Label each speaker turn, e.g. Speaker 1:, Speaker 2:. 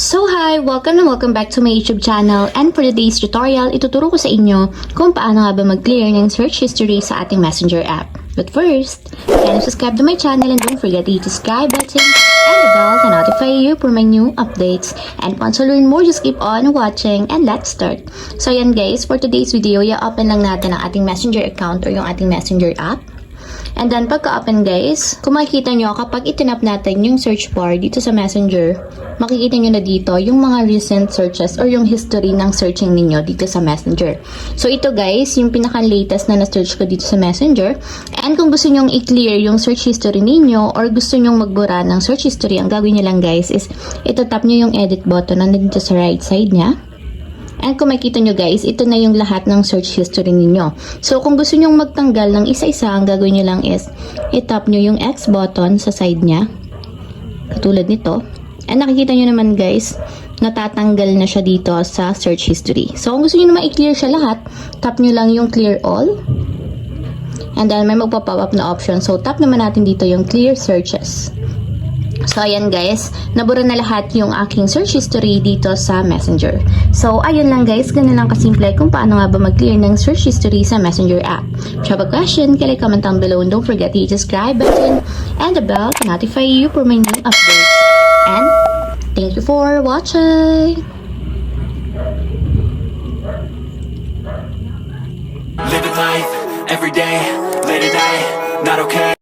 Speaker 1: So hi! Welcome and welcome back to my YouTube channel, and for today's tutorial, ituturo ko sa inyo kung paano nga ba mag-clear ng search history sa ating Messenger app. But first, can you subscribe to my channel and don't forget to hit the subscribe button and the bell to notify you for my new updates. And once you learn more, just keep on watching and let's start. So yan guys, for today's video, i-open lang natin ang ating Messenger account or yung ating Messenger app. And then pagka-open guys, kung makikita nyo kapag itinap natin yung search bar dito sa Messenger, makikita nyo na dito yung mga recent searches or yung history ng searching ninyo dito sa Messenger. So ito guys, yung pinaka-latest na na-search ko dito sa Messenger. And kung gusto nyong i-clear yung search history ninyo or gusto nyong magbura ng search history, ang gagawin nyo lang guys is ito-tap nyo yung edit button na dito sa right side nya. And kung makikita nyo guys, ito na yung lahat ng search history ninyo. So kung gusto nyong magtanggal ng isa-isa, ang gagawin nyo lang is i-tap nyo yung X button sa side nya. Katulad nito. And nakikita nyo naman guys, natatanggal na siya dito sa search history. So kung gusto nyo naman i-clear siya lahat, tap nyo lang yung clear all. And then may magpa-pop up na option. So tap naman natin dito yung clear searches. So ayan guys, nabura na lahat yung aking search history dito sa Messenger. So ayun lang guys, ganun lang kasimple kung paano nga ba mag-clear ng search history sa Messenger app. If you have a question, can comment down below and don't forget to hit the subscribe button and the bell to notify you for my new updates. And thank you for watching!
Speaker 2: Living life, every day, late at night, not okay.